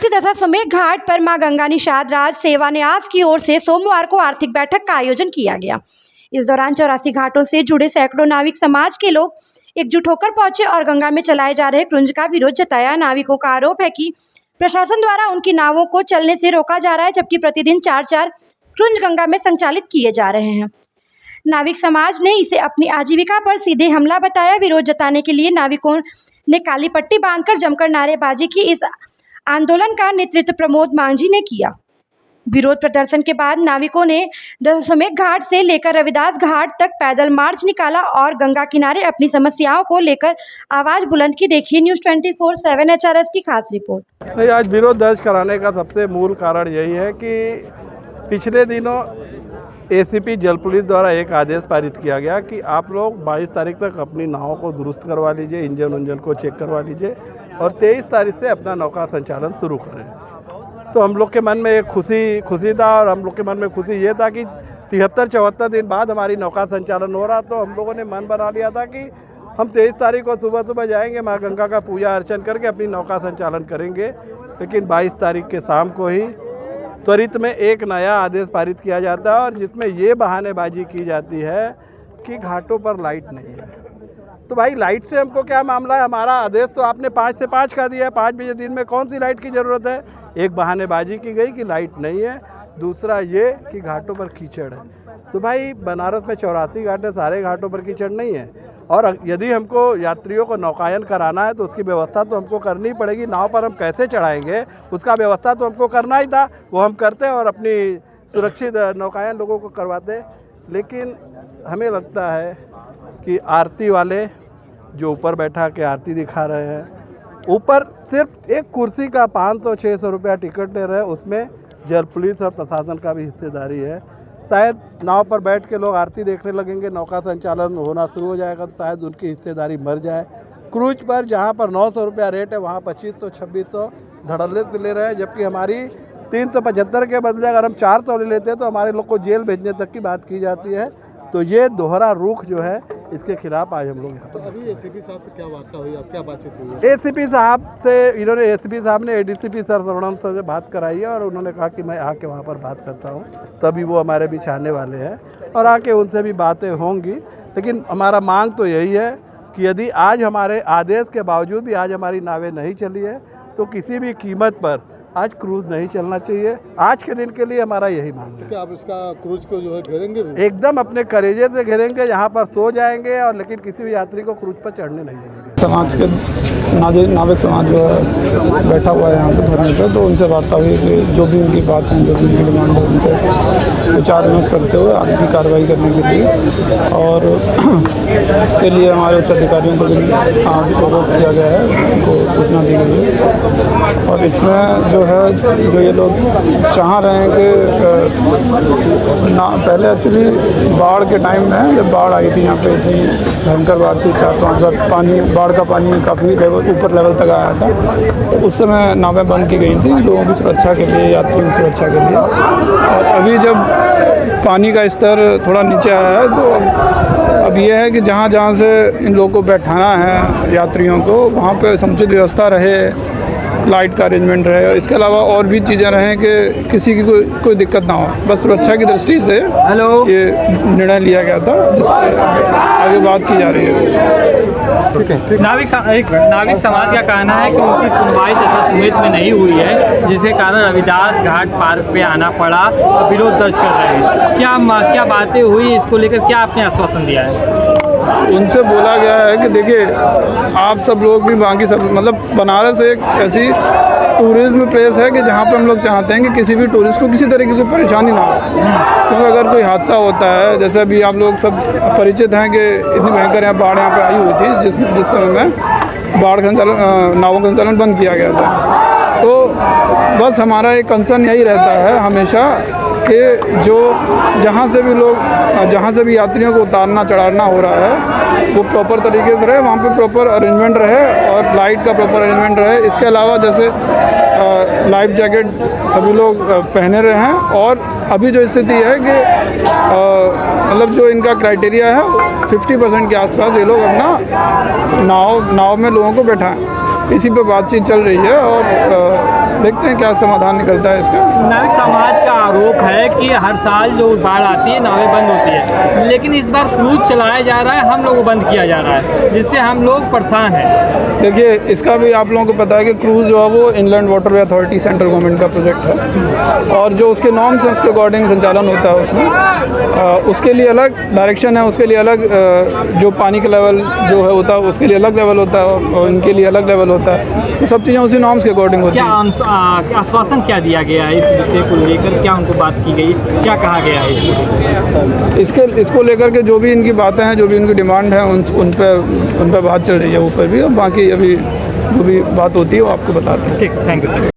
वाराणसी दशाश्वमेध घाट पर मां गंगा निषाद राज सेवा न्यास की ओर से सोमवार को आर्थिक बैठक का आयोजन किया गया। इस दौरान 84 घाटों से जुड़े सैकड़ों नाविक समाज के लोग एकजुट होकर पहुंचे और गंगा में चलाए जा रहे क्रुंज का विरोध जताया। नाविकों का आरोप है कि प्रशासन द्वारा उनकी नावों को चलने से रोका जा रहा है, जबकि प्रतिदिन 4-4 क्रुंज गंगा में संचालित किए जा रहे हैं। नाविक समाज ने इसे अपनी आजीविका पर सीधे हमला बताया। विरोध जताने के लिए नाविकों ने काली पट्टी बांधकर जमकर नारेबाजी की। इस आंदोलन का नेतृत्व प्रमोद मांझी ने किया। विरोध प्रदर्शन के बाद नाविकों ने दशाश्वमेध घाट से लेकर रविदास घाट तक पैदल मार्च निकाला और गंगा किनारे अपनी समस्याओं को लेकर आवाज बुलंद की। देखिए न्यूज़ 24/7 HRS की खास रिपोर्ट। आज विरोध दर्ज कराने का सबसे मूल कारण यही है कि पिछले दिनों ACP जल पुलिस द्वारा एक आदेश पारित किया गया कि आप लोग 22 तारीख तक अपनी नावों को दुरुस्त करवा लीजिए, इंजन को चेक करवा लीजिए और 23 तारीख से अपना नौका संचालन शुरू करें। तो हम लोग के मन में एक खुशी था और हम लोग के मन में खुशी ये था कि 73-74 दिन बाद हमारी नौका संचालन हो रहा। तो हम लोगों ने मन बना लिया था कि हम 23 तारीख को सुबह सुबह जाएंगे, माँ गंगा का पूजा अर्चन करके अपनी नौका संचालन करेंगे। लेकिन 22 तारीख के शाम को ही त्वरित में एक नया आदेश पारित किया जाता है और जिसमें ये बहानेबाजी की जाती है कि घाटों पर लाइट नहीं है। तो भाई लाइट से हमको क्या मामला है? हमारा आदेश तो आपने 5 से 5 का दिया है। 5 बजे दिन में कौन सी लाइट की ज़रूरत है? एक बहानेबाजी की गई कि लाइट नहीं है, दूसरा ये कि घाटों पर कीचड़ है। तो भाई बनारस में 84 घाट है, सारे घाटों पर कीचड़ नहीं है। और यदि हमको यात्रियों को नौकायन कराना है तो उसकी व्यवस्था तो हमको करनी पड़ेगी। नाव पर हम कैसे चढ़ाएंगे उसका व्यवस्था तो हमको करना ही था, वो हम करते और अपनी सुरक्षित नौकायन लोगों को करवाते। लेकिन हमें लगता है कि आरती वाले जो ऊपर बैठा के आरती दिखा रहे हैं, ऊपर सिर्फ एक कुर्सी का 500-600 रुपया टिकट ले रहे हैं, उसमें जल पुलिस और प्रशासन का भी हिस्सेदारी है। शायद नाव पर बैठ के लोग आरती देखने लगेंगे, नौका संचालन होना शुरू हो जाएगा तो शायद उनकी हिस्सेदारी मर जाए। क्रूज पर जहां पर 900 रुपया रेट है वहां 2500-2600 धड़ल्ले से ले रहे हैं, जबकि हमारी 375 के बदले अगर हम 400 ले लेते हैं तो हमारे लोग को जेल भेजने तक की बात की जाती है। तो ये दोहरा रुख जो है इसके खिलाफ आज हम लोग यहाँ पर। तो अभी ACP साहब से क्या वार्ता हुई, आप क्या बातचीत हुई? ACP साहब से इन्होंने ACP साहब ने ADCP सर सर्वनंद सर से बात कराई है और उन्होंने कहा कि मैं आके वहाँ पर बात करता हूँ। तभी वो हमारे बीच आने वाले हैं और आके उनसे भी बातें होंगी। लेकिन हमारा मांग तो यही है कि यदि आज हमारे आदेश के बावजूद भी आज हमारी नावें नहीं चली है तो किसी भी कीमत पर आज क्रूज नहीं चलना चाहिए। आज के दिन के लिए हमारा यही मांग है। क्या आप इसका क्रूज को जो है घेरेंगे? एकदम अपने करेजे से घेरेंगे, यहाँ पर सो जाएंगे और लेकिन किसी भी यात्री को क्रूज पर चढ़ने नहीं देंगे। समाज के नाविक समाज जो है बैठा हुआ है यहाँ पे धरने पे, तो उनसे वार्ता हुई कि जो भी उनकी बात है, जो भी उनकी डिमांड है, उनको विचार विमर्श करते हुए आगे की कार्रवाई करने के लिए और इसके लिए हमारे उच्च अधिकारियों को अवगत किया गया है, उनको सूचना दी गई है। और इसमें जो है जो ये लोग चाह रहे हैं कि पहले एक्चुअली बाढ़ के टाइम में जब बाढ़ आई थी यहाँ पे इतनी भयंकर बाढ़ थी, 4-5 बार पानी, बाढ़ का पानी काफ़ी ऊपर लेवल तक आया था, तो उस समय नावें बंद की गई थी लोगों की सुरक्षा के लिए, यात्रियों की सुरक्षा के लिए। और अभी जब पानी का स्तर थोड़ा नीचे आया है तो अब यह है कि जहाँ जहाँ से इन लोगों को बैठाना है यात्रियों को, वहाँ पे समुचित व्यवस्था रहे, लाइट का अरेंजमेंट रहे, इसके अलावा और भी चीज़ें रहें कि किसी की कोई दिक्कत ना हो। बस सुरक्षा की दृष्टि से ये निर्णय लिया गया था, जिससे आगे बात की जा रही है। ठीक है। नाविक समाज का कहना है कि उनकी सुनवाई दशाश्वमेध में नहीं हुई है, जिसके कारण रविदास घाट पार्क पे आना पड़ा और विरोध दर्ज कर रहे हैं। क्या बातें हुई, इसको लेकर क्या आपने आश्वासन दिया है? उनसे बोला गया है कि देखिए आप सब लोग भी, बाकी सब, मतलब बनारस एक ऐसी टूरिज्म प्लेस है कि जहाँ पे हम लोग चाहते हैं कि किसी भी टूरिस्ट को किसी तरीके की परेशानी ना हो। क्योंकि अगर कोई हादसा होता है, जैसे अभी आप लोग सब परिचित हैं कि इतनी भयंकर यहाँ बाढ़ यहाँ पे आई हुई थी, जिस समय में बाढ़ संचालन, नावों का संचालन बंद किया गया था। तो बस हमारा एक कंसर्न यही रहता है हमेशा कि जो जहाँ से भी यात्रियों को उतारना चढ़ाना हो रहा है वो प्रॉपर तरीके से रहे, वहाँ पे प्रॉपर अरेंजमेंट रहे और लाइट का प्रॉपर अरेंजमेंट रहे। इसके अलावा जैसे लाइफ जैकेट सभी लोग पहने रहे हैं। और अभी जो स्थिति है कि मतलब जो इनका क्राइटेरिया है 50% के आसपास ये लोग अपना नाव में लोगों को बैठाएं, इसी पे बातचीत चल रही है। और देखते हैं क्या समाधान निकलता है इसका। नाविक समाज का आरोप है कि हर साल जो बाढ़ आती है नावें बंद होती है, लेकिन इस बार क्रूज चलाया जा रहा है, हम लोगों को बंद किया जा रहा है, जिससे हम लोग परेशान हैं। देखिए, इसका भी आप लोगों को पता है कि क्रूज़ जो है वो inland waterway authority central government का प्रोजेक्ट है और जो उसके नॉर्म्स हैं उसके अकॉर्डिंग संचालन होता है उसमें। उसके लिए अलग डायरेक्शन है, उसके लिए अलग जो पानी का लेवल जो है होता है उसके लिए अलग लेवल होता है और इनके लिए अलग लेवल होता है। तो सब चीज़ें उसी नॉर्म्स के अकॉर्डिंग होती क्या हैं। आश्वासन क्या दिया गया है इस विषय को लेकर, क्या उनको बात की गई, क्या कहा गया है इसको लेकर के जो भी इनकी बातें हैं, जो भी उनकी डिमांड है, उन पर बात चल रही है ऊपर भी, और बाकी अभी जो भी बात होती है वो आपको बताते हैं। ठीक, थैंक यू।